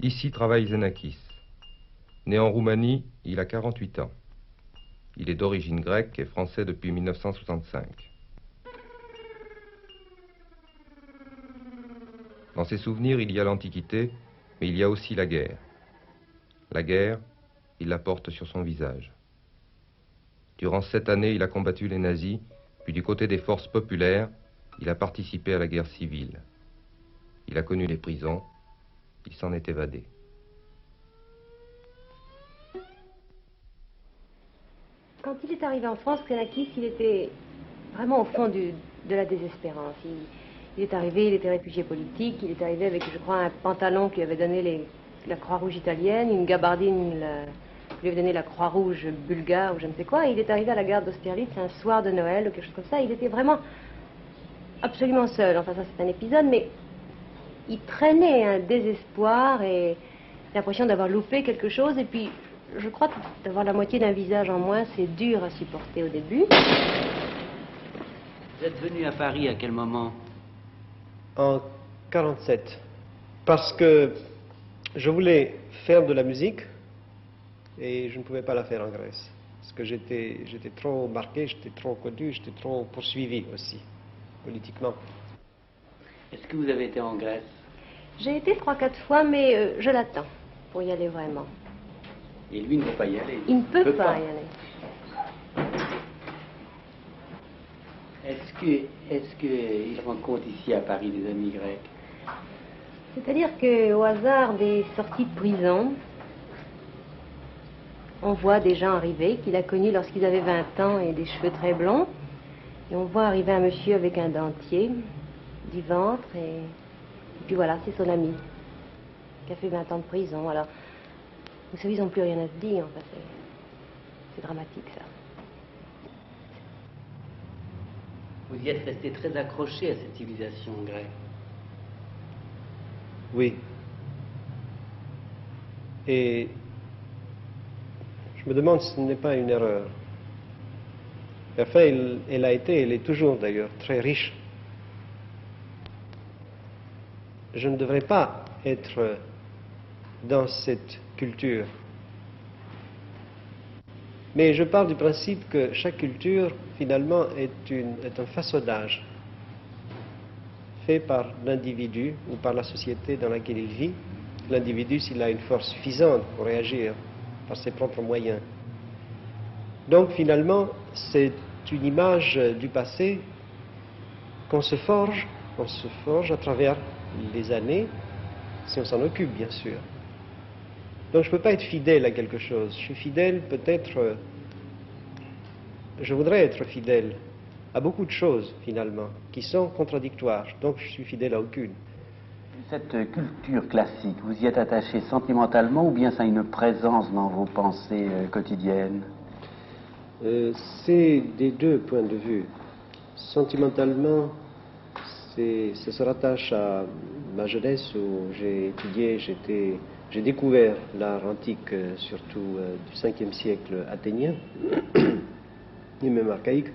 Ici travaille Xenakis. Né en Roumanie, il a 48 ans. Il est d'origine grecque et français depuis 1965. Dans ses souvenirs, il y a l'Antiquité, mais il y a aussi la guerre. La guerre, il la porte sur son visage. Durant 7 années, il a combattu les nazis, puis du côté des forces populaires, il a participé à la guerre civile. Il a connu les prisons, il s'en est évadé. Quand il est arrivé en France, Xenakis, il était vraiment au fond de la désespérance. Il est arrivé, il était réfugié politique, il est arrivé avec, je crois, un pantalon qui lui avait donné la Croix-Rouge italienne, une gabardine qui lui avait donné la Croix-Rouge bulgare ou je ne sais quoi, et il est arrivé à la gare d'Austerlitz un soir de Noël ou quelque chose comme ça. Il était vraiment absolument seul. Enfin, ça c'est un épisode, mais il traînait un désespoir et l'impression d'avoir loupé quelque chose, et puis je crois d'avoir la moitié d'un visage en moins, c'est dur à supporter au début. Vous êtes venu à Paris à quel moment? En 47, parce que je voulais faire de la musique et je ne pouvais pas la faire en Grèce. Parce que j'étais trop marqué, j'étais trop connu, j'étais trop poursuivi aussi, politiquement. Est-ce que vous avez été en Grèce? J'ai été 3-4 fois, mais je l'attends pour y aller vraiment. Et lui ne peut pas y aller. Il ne peut pas y aller. Est-ce qu'il rencontre ici à Paris des amis grecs? C'est-à-dire qu'au hasard des sorties de prison, on voit des gens arriver qu'il a connus lorsqu'ils avaient 20 ans et des cheveux très blonds. Et on voit arriver un monsieur avec un dentier, du ventre, et puis voilà, c'est son ami, qui a fait 20 ans de prison. Alors, vous savez, ils n'ont plus rien à se dire, enfin, c'est dramatique, ça. Vous y êtes resté très accroché à cette civilisation grecque. Oui. Et je me demande si ce n'est pas une erreur. Enfin, elle est toujours d'ailleurs très riche. Je ne devrais pas être dans cette culture. Mais je pars du principe que chaque culture, finalement, est un façonnage fait par l'individu ou par la société dans laquelle il vit. L'individu, s'il a une force suffisante pour réagir par ses propres moyens. Donc, finalement, c'est une image du passé qu'on se forge à travers les années, si on s'en occupe, bien sûr. Donc je ne peux pas être fidèle à quelque chose. Je suis fidèle peut-être, je voudrais être fidèle à beaucoup de choses finalement, qui sont contradictoires. Donc je suis fidèle à aucune. Cette culture classique, vous y êtes attaché sentimentalement ou bien ça a une présence dans vos pensées quotidiennes? C'est des deux points de vue. Sentimentalement, ça se rattache à ma jeunesse où j'ai étudié, j'ai découvert l'art antique, surtout du 5e siècle athénien, et même archaïque,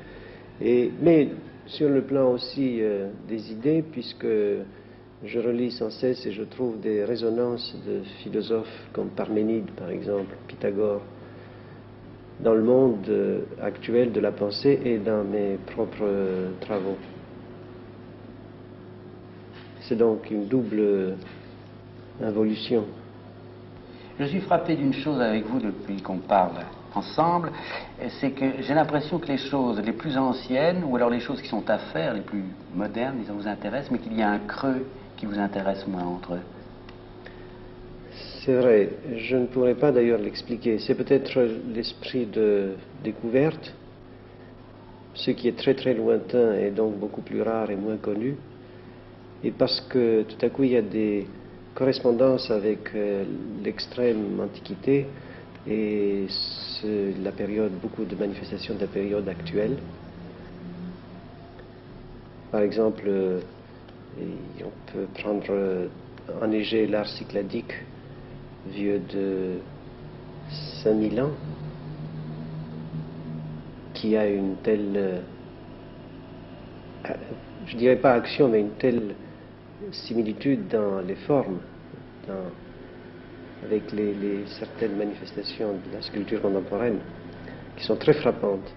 mais sur le plan aussi des idées, puisque je relis sans cesse et je trouve des résonances de philosophes comme Parménide, par exemple, Pythagore, dans le monde actuel de la pensée et dans mes propres travaux. C'est donc une double involution. Je suis frappé d'une chose avec vous depuis qu'on parle ensemble, c'est que j'ai l'impression que les choses les plus anciennes, ou alors les choses qui sont à faire, les plus modernes, disons, vous intéressent, mais qu'il y a un creux qui vous intéresse moins entre eux. C'est vrai, je ne pourrais pas d'ailleurs l'expliquer. C'est peut-être l'esprit de découverte, ce qui est très très lointain et donc beaucoup plus rare et moins connu. Et parce que tout à coup il y a des correspondances avec l'extrême antiquité et la période, beaucoup de manifestations de la période actuelle. Par exemple, on peut prendre en Égée l'art cycladique, vieux de 5000 ans, qui a une telle, je dirais pas action, mais une telle similitude dans les formes, avec certaines manifestations de la sculpture contemporaine qui sont très frappantes.